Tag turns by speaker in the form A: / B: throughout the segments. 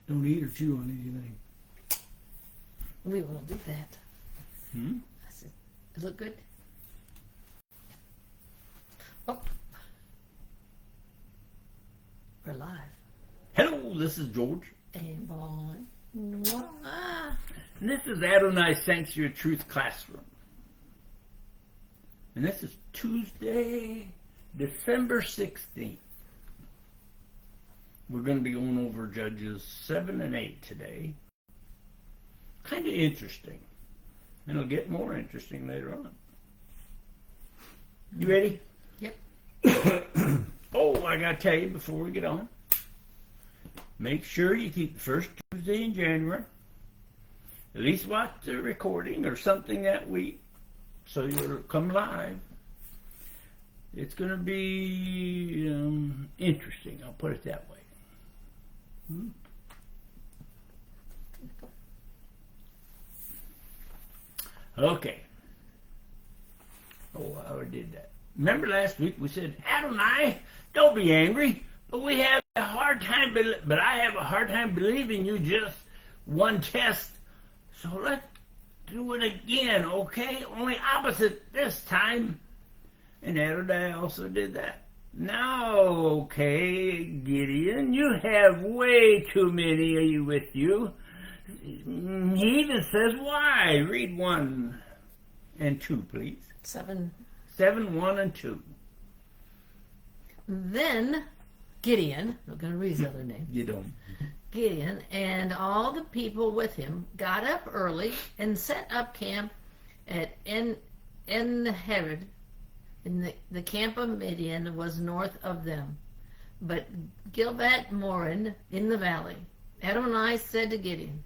A: Don't eat or chew on anything.
B: We won't do that.
A: Hmm?
B: I said, it look good? Oh. We're live.
A: Hello, this is George.
B: And Vaughn.
A: And this is Adonai Sanctuary Truth Classroom. And this is Tuesday, December 16th. We're going to be going over Judges 7 and 8 today. Kind of interesting. And it'll get more interesting later on. You ready?
B: Yep.
A: Oh, I got to tell you before we get on. Make sure you keep the first Tuesday in January. At least watch the recording or something that week so you'll come live. It's going to be interesting, I'll put it that way. Okay. Oh, I already did that. Remember last week we said, Adonai, don't be angry, but I have a hard time believing you just one test. So let's do it again, okay? Only opposite this time. And Adonai also did that. Now, okay, Gideon, you have way too many with you. He even says why. Read 1 and 2, please.
B: 7.
A: 7, 1, and 2.
B: Then Gideon, I'm going to read his other name.
A: You don't.
B: Gideon and all the people with him got up early and set up camp at En-Herod. And the camp of Midian was north of them, but Gilbat-Morin in the valley. Adonai said to Gideon,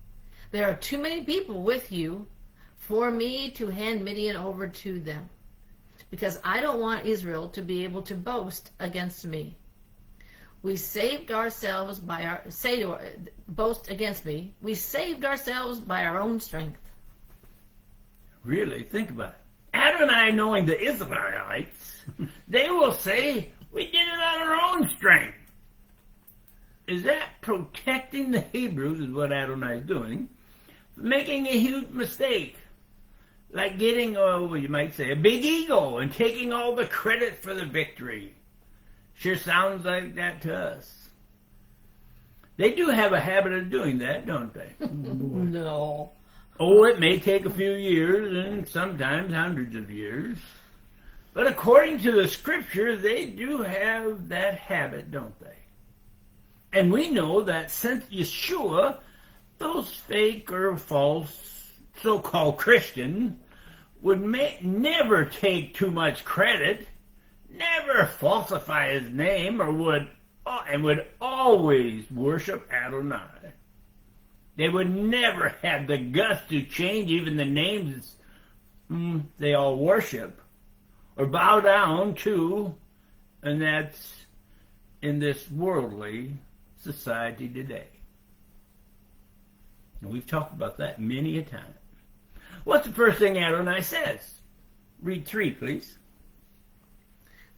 B: there are too many people with you for me to hand Midian over to them, because I don't want Israel to be able to boast against me. We saved ourselves boast against me. We saved ourselves by our own strength.
A: Really, think about it. Adonai knowing the Israelites, they will say, we did it on our own strength. Is that protecting the Hebrews, is what Adonai is doing, making a huge mistake? Like getting, you might say, a big ego and taking all the credit for the victory. Sure sounds like that to us. They do have a habit of doing that, don't they?
B: No.
A: Oh, it may take a few years and sometimes hundreds of years. But according to the scripture, they do have that habit, don't they? And we know that since Yeshua, those fake or false so-called Christians would never take too much credit, never falsify his name, or would always worship Adonai. They would never have the guts to change even the names they all worship or bow down to, and that's in this worldly society today. And we've talked about that many a time. What's the first thing Adonai says? Read 3, please.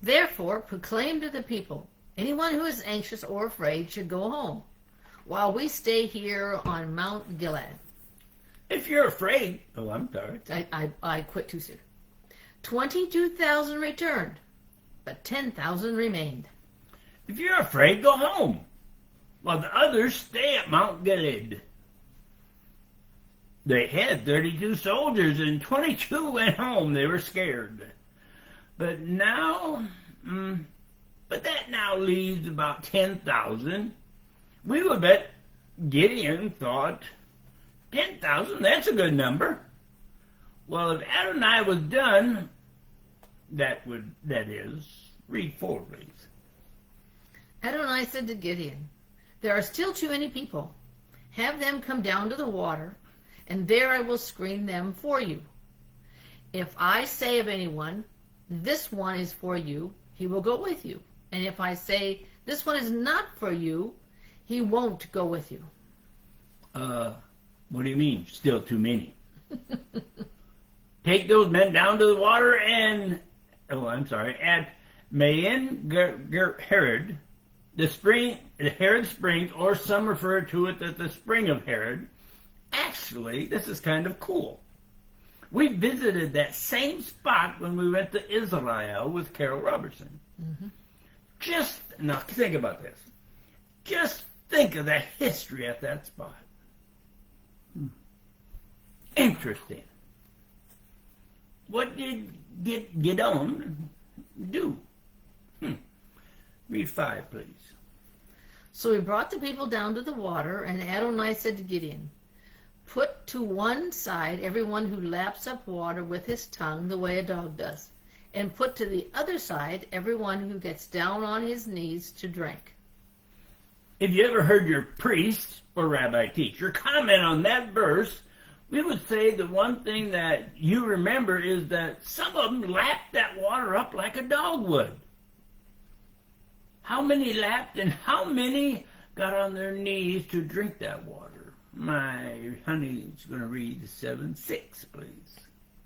B: Therefore, proclaim to the people, anyone who is anxious or afraid should go home, while we stay here on Mount Gilead.
A: If you're afraid, I'm sorry.
B: I quit too soon. 22,000 returned, but 10,000 remained.
A: If you're afraid, go home, while the others stay at Mount Gilead. They had 32 soldiers, and 22 went home. They were scared. But that now leaves about 10,000. We would bet Gideon thought 10,000, that's a good number. Well, if Adonai was done, that is, read 4, please.
B: Adonai said to Gideon, there are still too many people. Have them come down to the water, and there I will screen them for you. If I say of anyone, this one is for you, he will go with you. And if I say, this one is not for you, he won't go with you.
A: What do you mean, still too many? Take those men down to the water at Mayen Herod the spring, the Herod Springs, or some refer to it as the Spring of Herod. Actually, this is kind of cool. We visited that same spot when we went to Israel with Carol Robertson.
B: Mm-hmm.
A: Now think about this. Just think of the history at that spot. Interesting. What did Gideon do? Read 5, please.
B: So he brought the people down to the water, and Adonai said to Gideon, "Put to one side everyone who laps up water with his tongue the way a dog does, and put to the other side everyone who gets down on his knees to drink."
A: If you ever heard your priest or rabbi teacher comment on that verse, we would say the one thing that you remember is that some of them lapped that water up like a dog would. How many lapped and how many got on their knees to drink that water? My honey's going to read 7:6, please.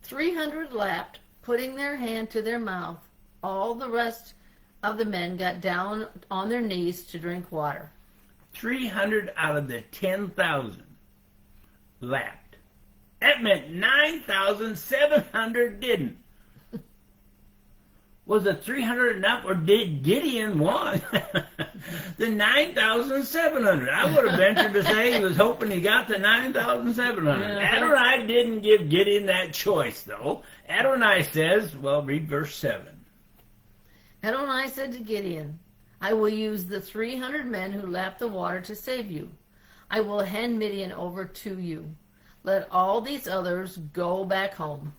B: 300 lapped, putting their hand to their mouth. All the rest of the men got down on their knees to drink water.
A: 300 out of the 10,000 lapped. That meant 9,700 didn't. Was the 300 enough, or did Gideon want the 9,700? I would have ventured to say he was hoping he got the 9,700. Adonai didn't give Gideon that choice, though. Adonai says, well, read verse 7.
B: Adonai said to Gideon, "I will use the 300 men who lapped the water to save you. I will hand Midian over to you. Let all these others go back home."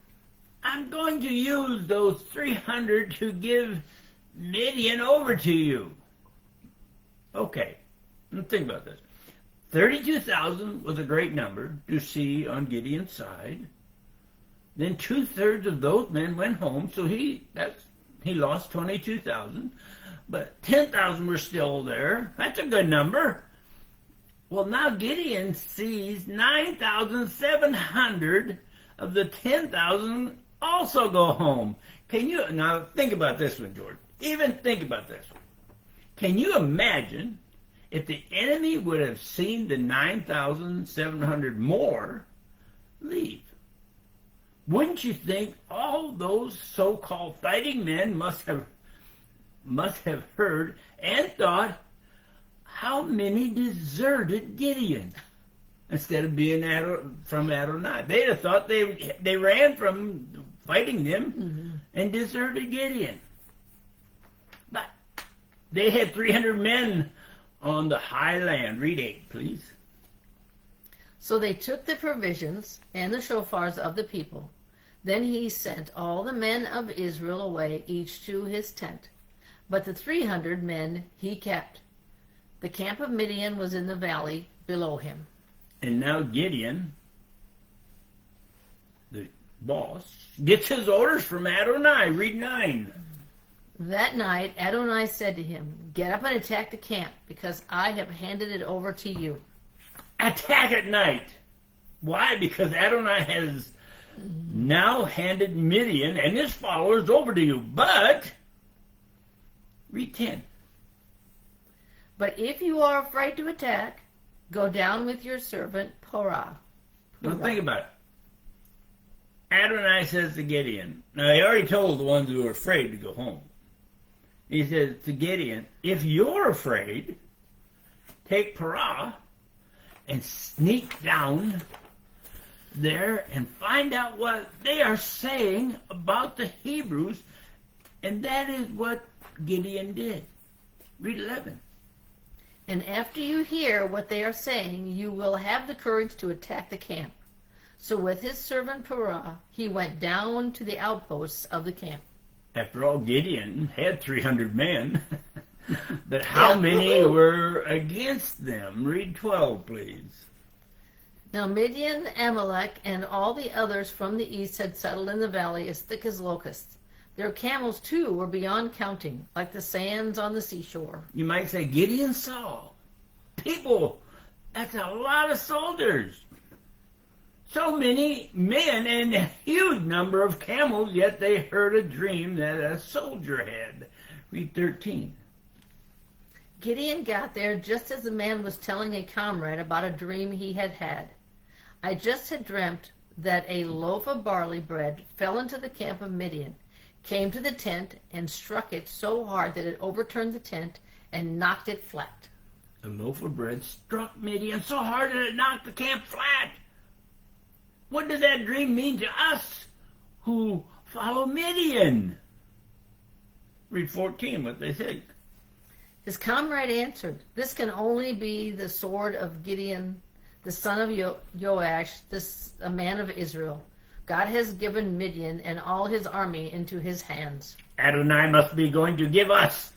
A: I'm going to use those 300 to give Midian over to you. Okay, let's think about this. 32,000 was a great number to see on Gideon's side. Then 2/3 of those men went home, so he lost 22,000. But 10,000 were still there. That's a good number. Well, now Gideon sees 9,700 of the 10,000 also go home. Now think about this one, George. Even think about this one. Can you imagine if the enemy would have seen the 9,700 more leave? Wouldn't you think all those so-called fighting men must have heard and thought, how many deserted Gideon instead of being from Adonai? They'd have thought they ran from fighting them and deserted Gideon. But they had 300 men on the high land. Read 8, please.
B: So they took the provisions and the shofars of the people. Then he sent all the men of Israel away, each to his tent. But the 300 men he kept. The camp of Midian was in the valley below him.
A: And now Gideon, the boss, gets his orders from Adonai. Read 9.
B: That night Adonai said to him, "Get up and attack the camp, because I have handed it over to you."
A: Attack at night. Why? Because Adonai has now handed Midian and his followers over to you. But, read 10.
B: "But if you are afraid to attack, go down with your servant Porah."
A: Now think about it. Adonai says to Gideon, now he already told the ones who were afraid to go home. He says to Gideon, if you're afraid, take Porah and sneak down there and find out what they are saying about the Hebrews. And that is what Gideon did. Read 11.
B: "And after you hear what they are saying, you will have the courage to attack the camp." So with his servant Porah, he went down to the outposts of the camp.
A: After all, Gideon had 300 men. But how many were against them? Read 12, please.
B: Now Midian, Amalek, and all the others from the east had settled in the valley as thick as locusts. Their camels, too, were beyond counting, like the sands on the seashore.
A: You might say, Gideon saw people. That's a lot of soldiers. So many men and a huge number of camels, yet they heard a dream that a soldier had. Read 13.
B: Gideon got there just as the man was telling a comrade about a dream he had had. I just had dreamt that a loaf of barley bread fell into the camp of Midian, came to the tent, and struck it so hard that it overturned the tent and knocked it flat.
A: A loaf of bread struck Midian so hard that it knocked the camp flat. What does that dream mean to us who follow Midian? Read 14, what they think.
B: His comrade answered, "This can only be the sword of Gideon, the son of Joash, a man of Israel. God has given Midian and all his army into his hands."
A: Adonai must be going to give us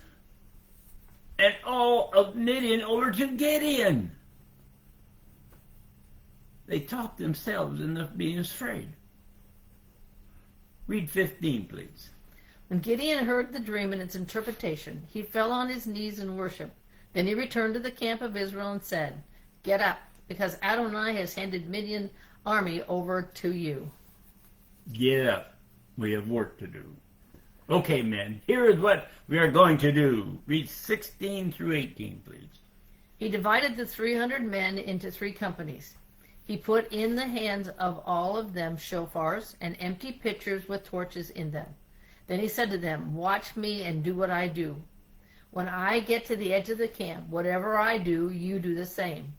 A: and all of Midian over to Gideon. They talked themselves into being afraid. Read 15, please.
B: When Gideon heard the dream and its interpretation, he fell on his knees in worship. Then he returned to the camp of Israel and said, "Get up, because Adonai has handed Midian army over to you."
A: Get up. We have work to do. Okay, men, here is what we are going to do. Read 16 through 18, please.
B: He divided the 300 men into 3 companies. He put in the hands of all of them shofars and empty pitchers with torches in them. Then he said to them, "Watch me and do what I do. When I get to the edge of the camp, whatever I do, you do the same.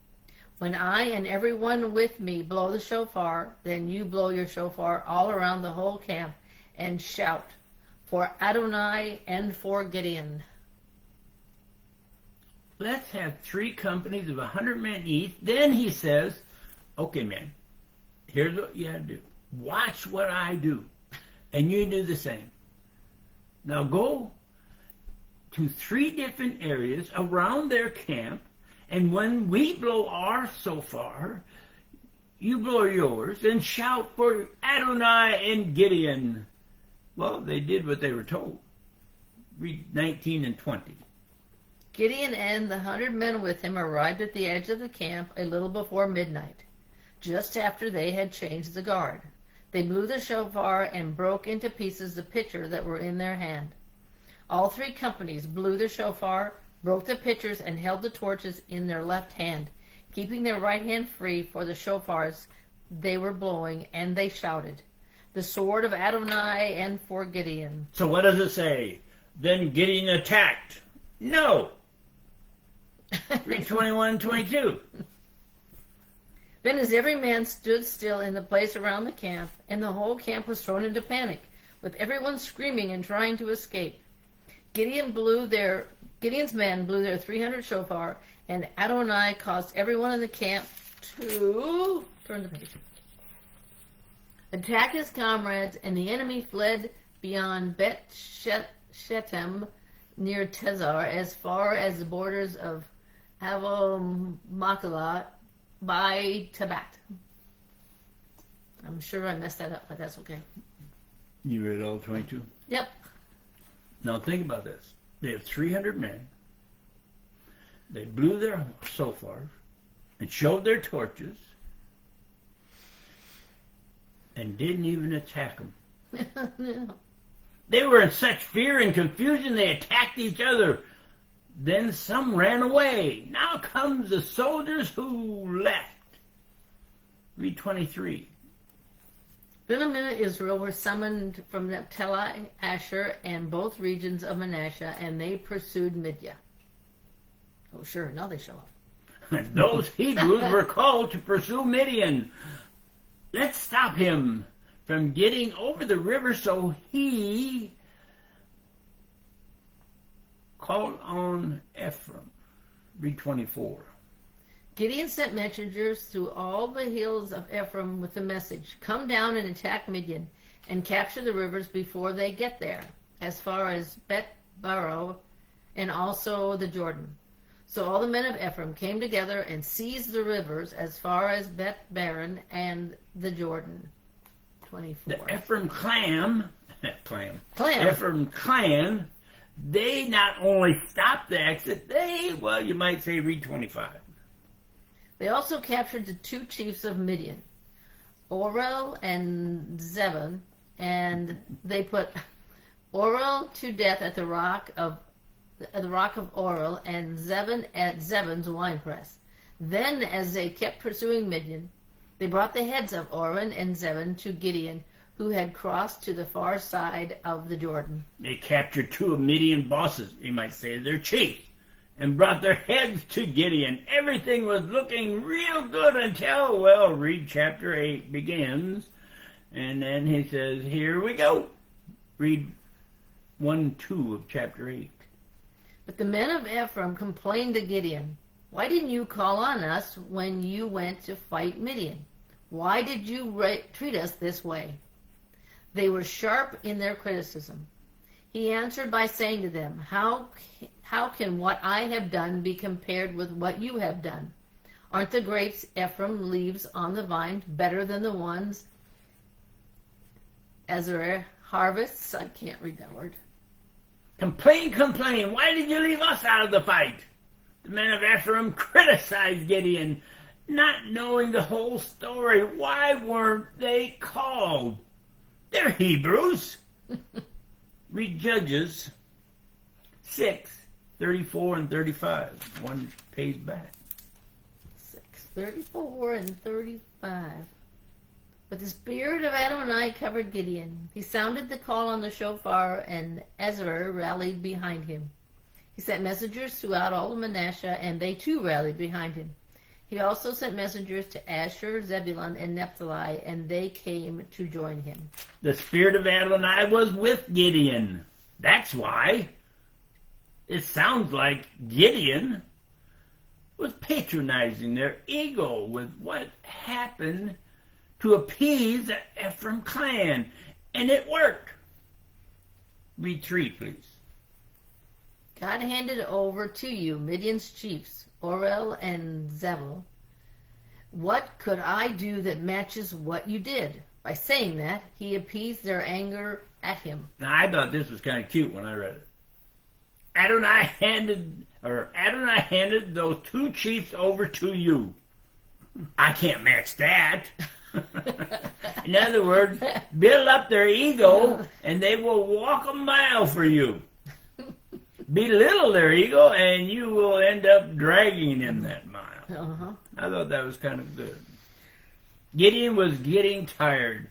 B: When I and everyone with me blow the shofar, then you blow your shofar all around the whole camp and shout, 'For Adonai and for Gideon.'"
A: Let's have 3 companies of 100 men each. Then he says, okay, man, here's what you have to do. Watch what I do, and you do the same. Now go to 3 different areas around their camp, and when we blow our shofar, you blow yours, and shout for Adonai and Gideon. Well, they did what they were told. Read 19 and 20.
B: Gideon and the 100 men with him arrived at the edge of the camp a little before midnight, just after they had changed the guard. They blew the shofar and broke into pieces the pitcher that were in their hand. All 3 companies blew the shofar, broke the pitchers, and held the torches in their left hand, keeping their right hand free for the shofars they were blowing, and they shouted, "The sword of Adonai and for Gideon."
A: So what does it say? Then Gideon attacked. No. Read 21 and 22.
B: Then as every man stood still in the place around the camp, and the whole camp was thrown into panic, with everyone screaming and trying to escape, Gideon's men blew their 300 shofar, and Adonai caused everyone in the camp to turn the page, attack his comrades, and the enemy fled beyond Bet Shetem near Tezar as far as the borders of Avomakala by Tabat. I'm sure I messed that up, but that's okay.
A: You read all 22?
B: Yep.
A: Now think about this. They have 300 men. They blew their shofars and showed their torches and didn't even attack them.
B: No.
A: They were in such fear and confusion they attacked each other. Then some ran away. Now comes the soldiers who left. Read 23.
B: Then the men of Israel were summoned from Naphtali, Asher, and both regions of Manasseh, and they pursued Midian. Oh, sure, now they show up.
A: Those Hebrews were called to pursue Midian. Let's stop him from getting over the river, so he called on Ephraim. Read 24.
B: Gideon sent messengers through all the hills of Ephraim with the message, "Come down and attack Midian, and capture the rivers before they get there, as far as Bet-Baro, and also the Jordan." So all the men of Ephraim came together and seized the rivers as far as Bet-Baran and the Jordan. 24.
A: The Ephraim clan, Ephraim clan, they not only stopped the exit, you might say, read 25.
B: They also captured the 2 chiefs of Midian, Orel and Zebon, and they put Orel to death at the rock of the rock of Orel, and Zebon at Zebon's winepress. Then, as they kept pursuing Midian, they brought the heads of Orel and Zebon to Gideon, who had crossed to the far side of the Jordan.
A: They captured 2 of Midian bosses, you might say, their chiefs, and brought their heads to Gideon. Everything was looking real good until, well, read chapter 8 begins, and then he says, here we go. Read 1-2 of chapter 8.
B: But the men of Ephraim complained to Gideon, "Why didn't you call on us when you went to fight Midian? Why did you treat us this way?" They were sharp in their criticism. He answered by saying to them, How can what I have done be compared with what you have done? Aren't the grapes Ephraim leaves on the vine better than the ones Azar harvests? I can't read that word.
A: Complain, complain. Why did you leave us out of the fight? The men of Ephraim criticized Gideon, not knowing the whole story. Why weren't they called? They're Hebrews. Read Judges 6:34 and 35. One page back.
B: 6:34 and 35. But the spirit of Adonai covered Gideon. He sounded the call on the shofar, and Ezra rallied behind him. He sent messengers throughout all of Manasseh, and they too rallied behind him. He also sent messengers to Asher, Zebulun, and Naphtali, and they came to join him.
A: The spirit of Adonai was with Gideon. That's why. It sounds like Gideon was patronizing their ego with what happened to appease the Ephraim clan, and it worked. Read 3, please.
B: God handed over to you Midian's chiefs, Orel and Zebul. What could I do that matches what you did? By saying that, he appeased their anger at him.
A: Now, I thought this was kind of cute when I read it. Adonai handed those 2 chiefs over to you. I can't match that. In other words, build up their ego and they will walk a mile for you. Belittle their ego and you will end up dragging them that mile. I thought that was kind of good. Gideon was getting tired.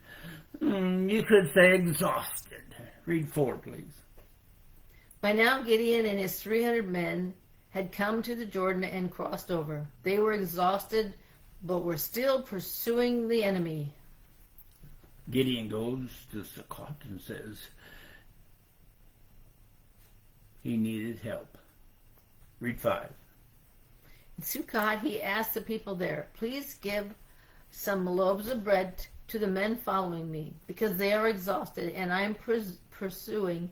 A: You could say exhausted. Read 4, please.
B: By now Gideon and his 300 men had come to the Jordan and crossed over. They were exhausted, but were still pursuing the enemy.
A: Gideon goes to Sukkot and says he needed help. Read 5.
B: In Sukkot, he asked the people there, "Please give some loaves of bread to the men following me, because they are exhausted, and I am pursuing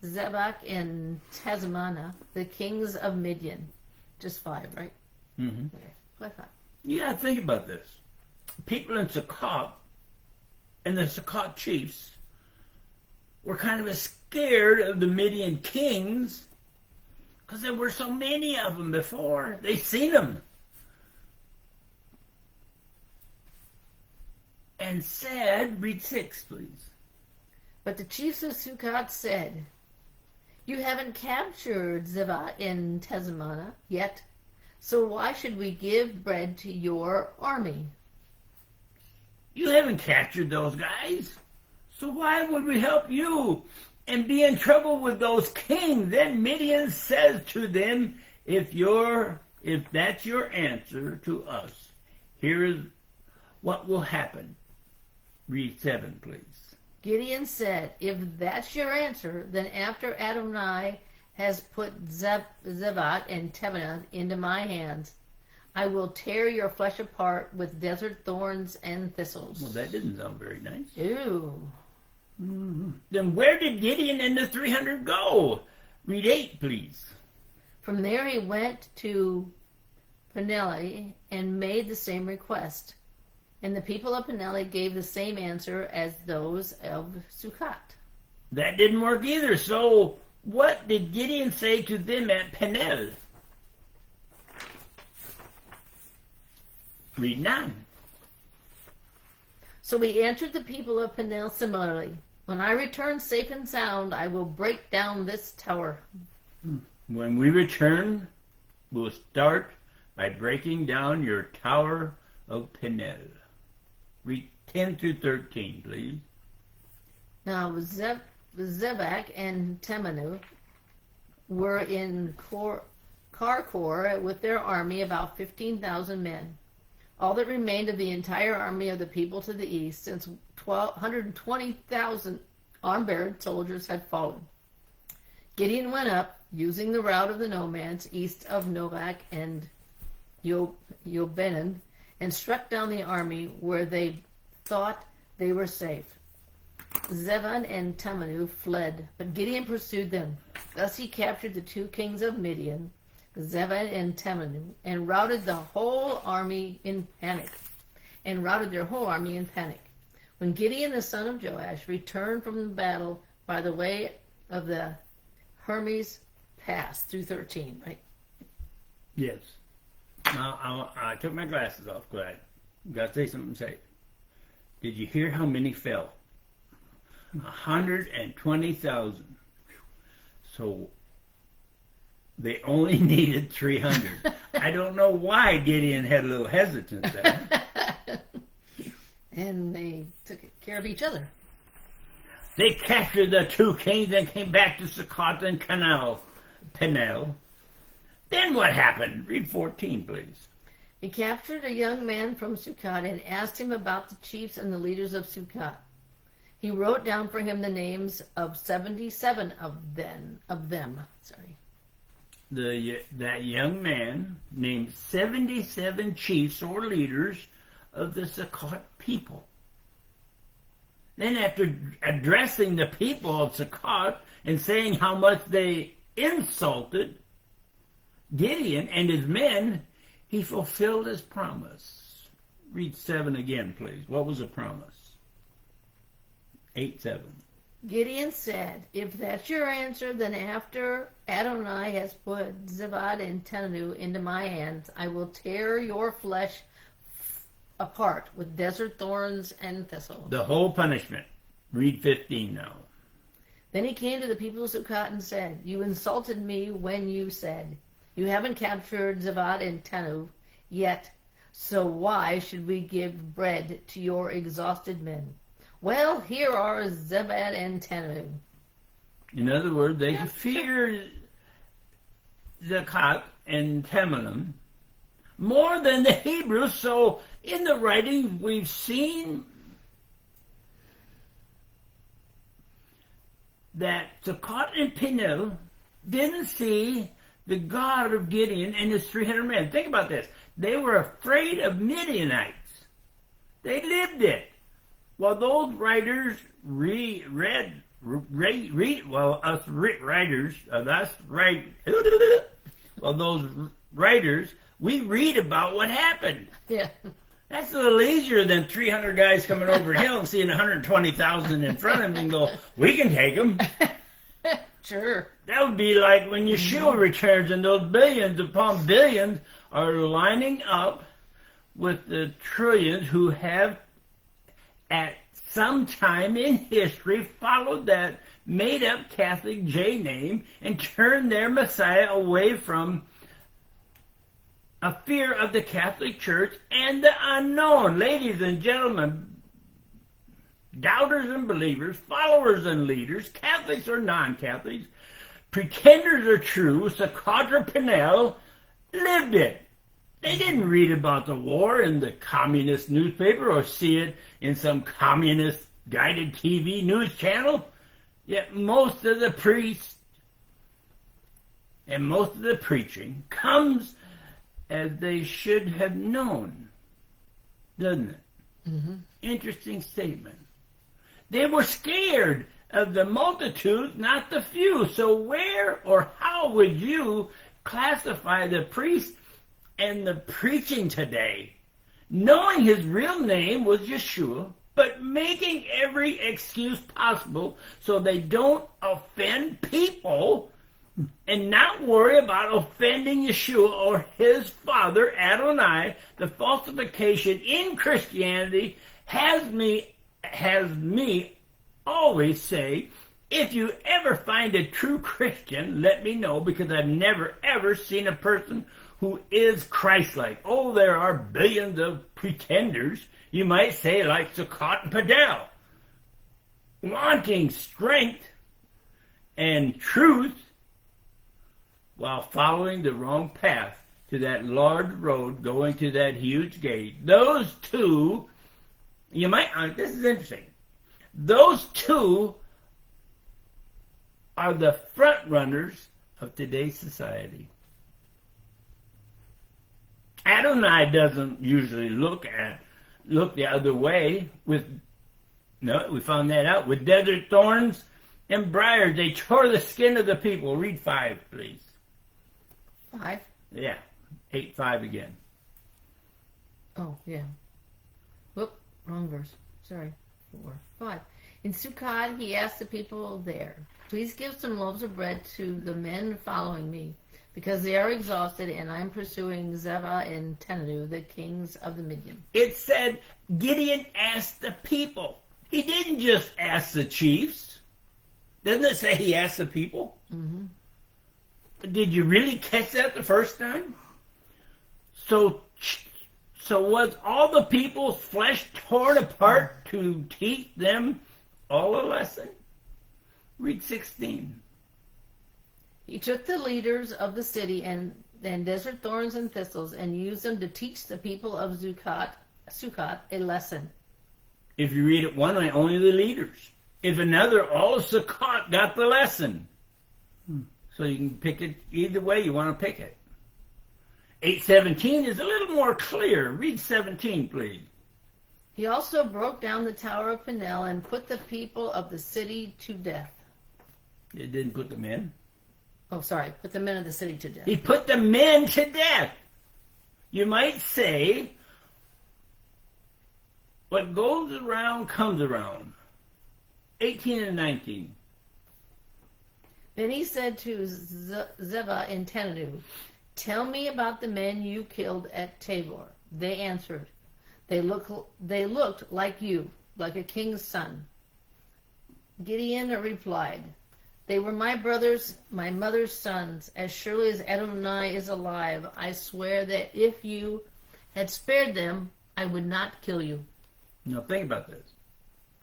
B: Zebach and Tazmana, the kings of Midian." Just 5, right?
A: Mm-hmm.
B: Okay. What 5?
A: You got to think about this. People in Sukkot and the Sukkot chiefs were kind of scared of the Midian kings because there were so many of them before. They seen them. And said, read 6, please.
B: But the chiefs of Sukkot said, "You haven't captured Zebach and Tazmana yet, so why should we give bread to your army?"
A: You haven't captured those guys, so why would we help you and be in trouble with those kings? Then Midian says to them, if that's your answer to us, here is what will happen. Read 7, please.
B: Gideon said, "If that's your answer, then after Adonai has put Zebach and Tebinah into my hands, I will tear your flesh apart with desert thorns and thistles."
A: Well, that didn't sound very nice.
B: Ew.
A: Mm-hmm. Then where did Gideon and the 300 go? Read 8, please.
B: From there he went to Peniel and made the same request. And the people of Peniel gave the same answer as those of Sukkot.
A: That didn't work either. So what did Gideon say to them at Peniel? Read 9.
B: So he answered the people of Peniel similarly, "When I return safe and sound, I will break down this tower."
A: When we return, we'll start by breaking down your Tower of Peniel. Read 10 through 13, please.
B: Now Zebach and Temanu were in Karkor with their army, about 15,000 men. All that remained of the entire army of the people to the east, since 120,000 armed soldiers had fallen. Gideon went up, using the route of the nomads east of Novak and Yobenan, and struck down the army where they thought they were safe. Zebah and Temanu fled, but Gideon pursued them. Thus he captured the 2 kings of Midian, Zebah and Temanu, and routed their whole army in panic. When Gideon the son of Joash returned from the battle by the way of the Hermes Pass through 13, right?
A: Yes. Now, I took my glasses off. Go ahead. Got to say something safe. Did you hear how many fell? 120,000. So they only needed 300. I don't know why Gideon had a little hesitance there.
B: And they took care of each other.
A: They captured the 2 kings and came back to Sukkot and Peniel. Then what happened? Read 14, please.
B: He captured a young man from Sukkot and asked him about the chiefs and the leaders of Sukkot. He wrote down for him the names of 77 of them.
A: That young man named 77 chiefs or leaders of the Sukkot people. Then after addressing the people of Sukkot and saying how much they insulted Gideon and his men, he fulfilled his promise. Read 7 again, please. What was the promise? 8:7.
B: Gideon said, "If that's your answer, then after Adonai has put Zebah and Temanu into my hands, I will tear your flesh apart with desert thorns and thistles."
A: The whole punishment. Read 15 now.
B: Then he came to the people of Sukkot and said, "You insulted me when you said, 'You haven't captured Zebah and Temanu yet, so why should we give bread to your exhausted men?' Well, here are Zebah and Temanu."
A: In other words, they feared Sukkot and Temanu more than the Hebrews. So in the writing, we've seen that Sukkot and Peniel didn't see the God of Gideon and his 300 men. Think about this. They were afraid of Midianites. They lived it. Well, those writers we read about what happened.
B: Yeah.
A: That's a little easier than 300 guys coming over a hill and seeing 120,000 in front of them and go, "We can take them."
B: Sure.
A: That would be like when Yeshua returns and those billions upon billions are lining up with the trillions who have at some time in history followed that made-up Catholic J name and turned their Messiah away from a fear of the Catholic Church and the unknown. Ladies and gentlemen, doubters and believers, followers and leaders, Catholics or non-Catholics, pretenders or true, Sukkot or Peniel, lived it. They didn't read about the war in the communist newspaper or see it in some communist guided TV news channel. Yet most of the priests and most of the preaching comes as they should have known, doesn't it?
B: Mm-hmm.
A: Interesting statement. They were scared of the multitude, not the few. So where or how would you classify the priest and the preaching today, knowing his real name was Yeshua, but making every excuse possible so they don't offend people and not worry about offending Yeshua or his father, Adonai? The falsification in Christianity has me always say, If you ever find a true Christian, let me know, because I've never, ever seen a person who is Christ-like. Oh, there are billions of pretenders, you might say, like Sukkot and Padel, wanting strength and truth while following the wrong path to that large road going to that huge gate. Those two, you might, this is interesting, those two are the front runners of today's society. Adonai doesn't usually look the other way we found that out, with desert thorns and briars. They tore the skin of the people. Read 5, please.
B: 5?
A: Yeah. 8:5 again.
B: Oh, yeah. Whoop, wrong verse. Sorry. 4, 5. In Sukkot, he asked the people there, please give some loaves of bread to the men following me, because they are exhausted, and I'm pursuing Zebah and Tenadu, the kings of the Midian.
A: It said Gideon asked the people. He didn't just ask the chiefs. Doesn't it say he asked the people?
B: Mm-hmm.
A: Did you really catch that the first time? So was all the people's flesh torn apart to teach them all a lesson? Read 16.
B: He took the leaders of the city and desert thorns and thistles and used them to teach the people of Sukkot a lesson. If
A: you read it one way, only the leaders. If another, all of Sukkot got the lesson. So you can pick it either way you want to pick it. 8:17 is a little more clear. Read 17, please.
B: He also broke down the Tower of Peniel and put the people of the city to death.
A: It didn't put the men.
B: Oh, sorry. Put the men of the city to death.
A: He put the men to death. You might say, what goes around comes around. 18 and 19.
B: Then he said to Zebah and Tenadu, tell me about the men you killed at Tabor. They answered, they looked like you, like a king's son. Gideon replied, they were my brothers, my mother's sons. As surely as Adonai is alive, I swear that if you had spared them, I would not kill you.
A: Now think about this.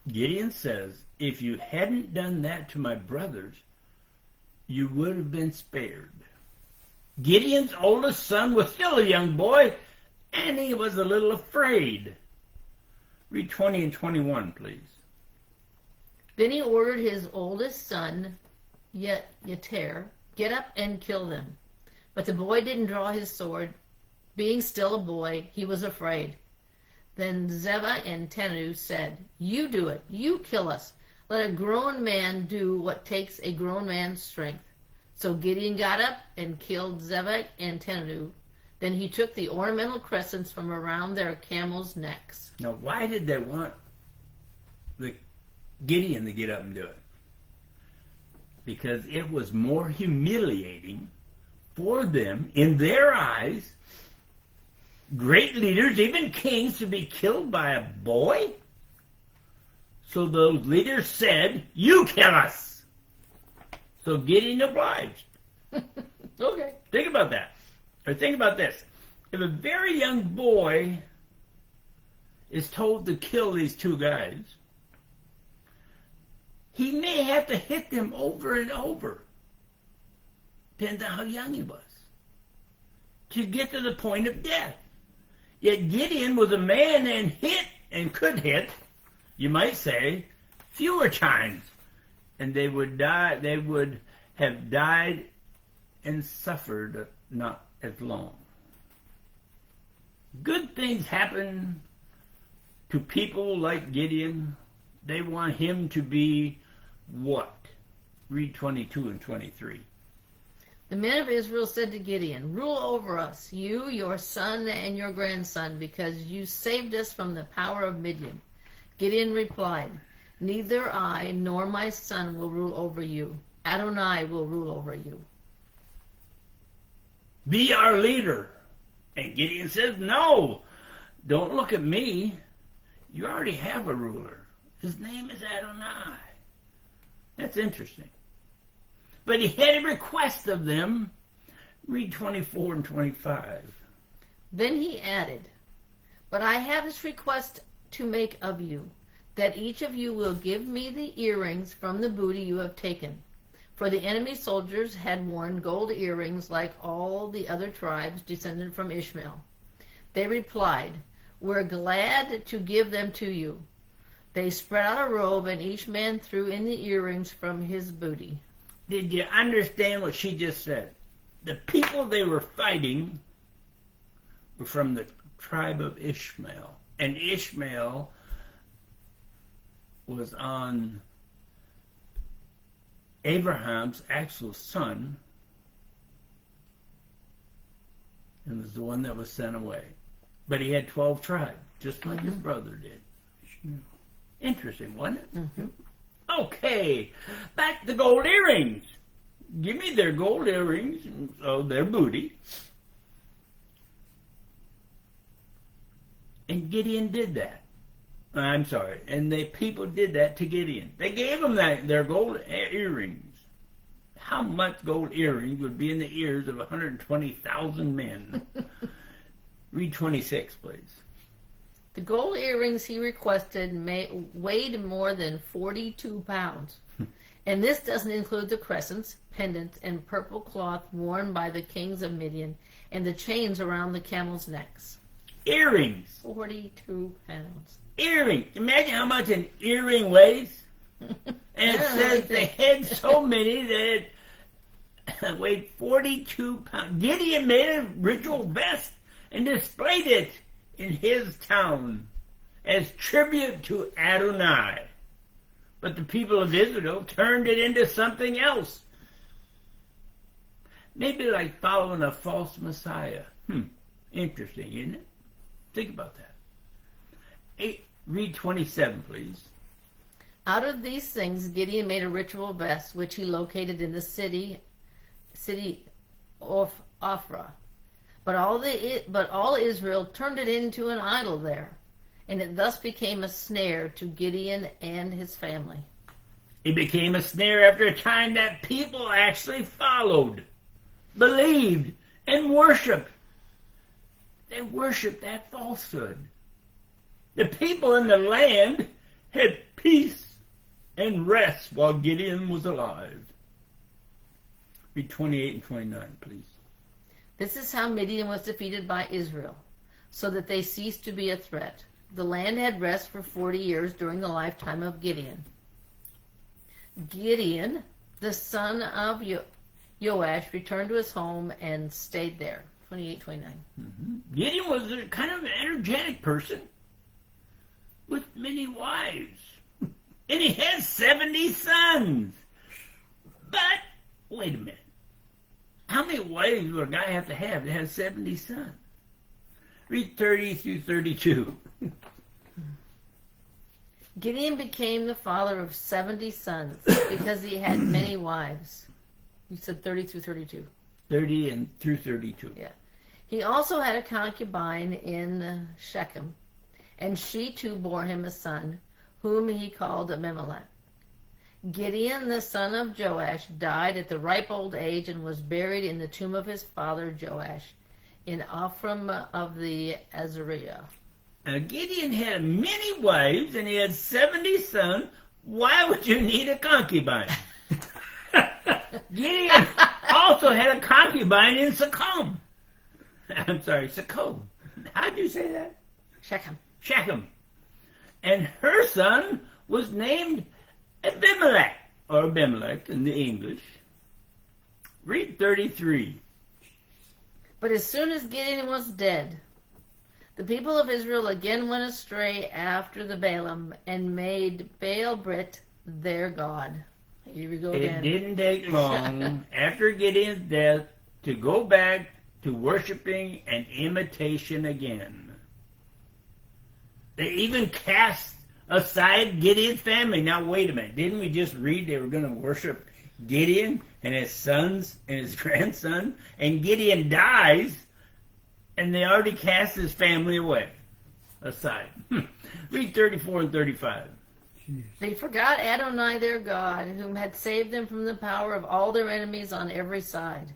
A: Gideon says, if you hadn't done that to my brothers, you would have been spared. Gideon's oldest son was still a young boy, and he was a little afraid. Read 20 and 21, please.
B: Then he ordered his oldest son, Yeter, get up and kill them. But the boy didn't draw his sword. Being still a boy, he was afraid. Then Zebah and Tenadu said, you do it. You kill us. Let a grown man do what takes a grown man's strength. So Gideon got up and killed Zebah and Tenadu. Then he took the ornamental crescents from around their camels' necks.
A: Now, why did they want Gideon to get up and do it? Because it was more humiliating for them, in their eyes, great leaders, even kings, to be killed by a boy. So those leaders said, you kill us. So Gideon obliged.
B: Okay.
A: Think about that. Or think about this. If a very young boy is told to kill these two guys, he may have to hit them over and over. Depends on how young he was. To get to the point of death. Yet Gideon was a man and hit, and could hit, you might say, fewer times. And they would die, they would have died and suffered not as long. Good things happen to people like Gideon. They want him to be what? Read 22 and 23.
B: The men of Israel said to Gideon, rule over us, you, your son, and your grandson, because you saved us from the power of Midian. Gideon replied, neither I nor my son will rule over you. Adonai will rule over you.
A: Be our leader. And Gideon says, no, don't look at me. You already have a ruler. His name is Adonai. That's interesting. But he had a request of them. Read 24 and 25.
B: Then he added, "But I have this request to make of you, that each of you will give me the earrings from the booty you have taken." For the enemy soldiers had worn gold earrings like all the other tribes descended from Ishmael. They replied, "We're glad to give them to you." They spread out a robe, and each man threw in the earrings from his booty.
A: Did you understand what she just said? The people they were fighting were from the tribe of Ishmael. And Ishmael was on Abraham's actual son, and was the one that was sent away. But he had 12 tribes, just like his brother did. Interesting, wasn't it?
B: Mm-hmm.
A: Okay, back to the gold earrings. Give me their gold earrings, so their booty. And Gideon did that. I'm sorry, and the people did that to Gideon. They gave him their gold earrings. How much gold earrings would be in the ears of 120,000 men? Read 26, please.
B: The gold earrings he requested weighed more than 42 pounds. And this doesn't include the crescents, pendants, and purple cloth worn by the kings of Midian, and the chains around the camels' necks.
A: Earrings.
B: 42 pounds.
A: Earrings. Imagine how much an earring weighs. And it says they had so many that it weighed 42 pounds. Gideon made a ritual vest and displayed it in his town as tribute to Adonai. But the people of Israel turned it into something else. Maybe like following a false Messiah. Interesting, isn't it? Think about that. Read 27, please.
B: Out of these things, Gideon made a ritual vest, which he located in the city of Ophrah. But all Israel turned it into an idol there, and it thus became a snare to Gideon and his family.
A: It became a snare after a time that people actually followed, believed, and worshiped. They worshiped that falsehood. The people in the land had peace and rest while Gideon was alive. Read 28 and 29, please.
B: This is how Midian was defeated by Israel, so that they ceased to be a threat. The land had rest for 40 years during the lifetime of Gideon. Gideon, the son of Joash, returned to his home and stayed there. 28, 29.
A: Gideon was a kind of an energetic person with many wives. And he had 70 sons. But, wait a minute. How many wives would a guy have to have 70 sons? Read 30 through 32.
B: Gideon became the father of 70 sons because he had many wives. You said 30 through 32.
A: 30 and through 32.
B: Yeah. He also had a concubine in Shechem, and she too bore him a son, whom he called Abimelech. Gideon, the son of Joash, died at the ripe old age and was buried in the tomb of his father Joash in Ophrah of the Azariah.
A: Now, Gideon had many wives and he had 70 sons. Why would you need a concubine? Gideon also had a concubine in Shechem. I'm sorry, Shechem. How'd you say that?
B: Shechem.
A: Shechem. And her son was named Abimelech, or Abimelech in the English. Read 33.
B: But as soon as Gideon was dead, the people of Israel again went astray after the Balaam and made Baal-Brit their god. Here we go again.
A: It didn't take long after Gideon's death to go back to worshiping an imitation again. They even cast aside Gideon's family. Now, wait a minute. Didn't we just read they were going to worship Gideon and his sons and his grandson? And Gideon dies, and they already cast his family away, aside. Read 34 and 35.
B: They forgot Adonai their God, whom had saved them from the power of all their enemies on every side.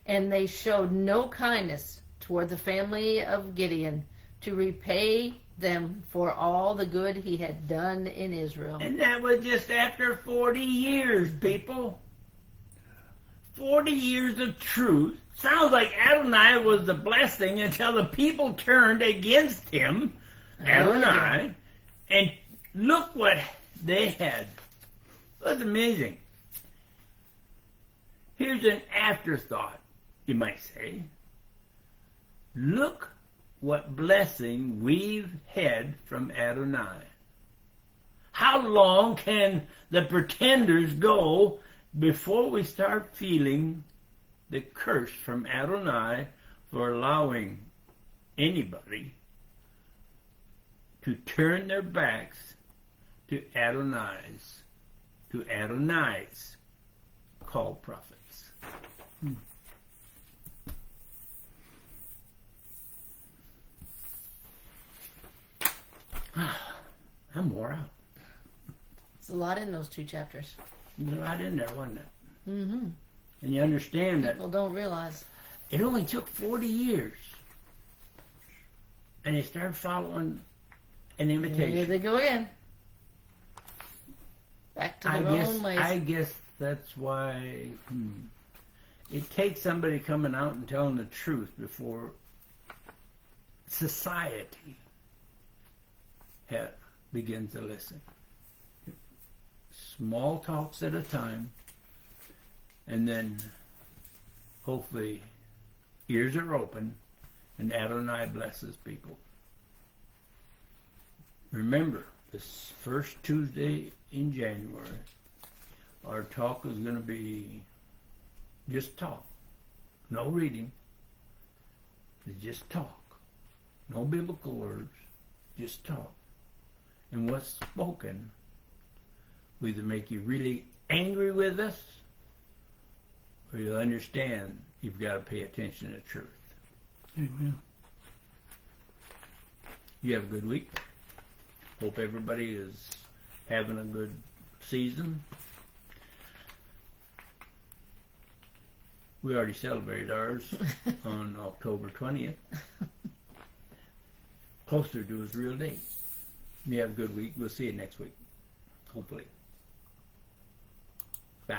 B: And they showed no kindness toward the family of Gideon to repay them for all the good he had done in Israel.
A: And that was just after 40 years, people. 40 years of truth. Sounds like Adonai was the blessing until the people turned against him, Adonai, and look what they had. It was amazing. Here's an afterthought, you might say. Look what blessing we've had from Adonai. How long can the pretenders go before we start feeling the curse from Adonai for allowing anybody to turn their backs to Adonai's called prophets? I'm wore out.
B: There's a lot in those 2 chapters.
A: There's a lot in there, wasn't it?
B: Mm-hmm.
A: And you understand that
B: People don't realize.
A: it only took 40 years. And they started following an
B: Here
A: invitation.
B: they go again. Back to their own ways.
A: I guess that's why it takes somebody coming out and telling the truth before society begins to listen. Small talks at a time, and then hopefully ears are open and Adonai blesses people. Remember, this first Tuesday in January, our talk is going to be just talk. No reading. It's just talk. No biblical words. Just talk. And what's spoken will either make you really angry with us, or you'll understand you've got to pay attention to truth.
C: Amen.
A: You have a good week. Hope everybody is having a good season. We already celebrated ours on October 20th. Closer to his real date. You have a good week. We'll see you next week. Hopefully. Bye.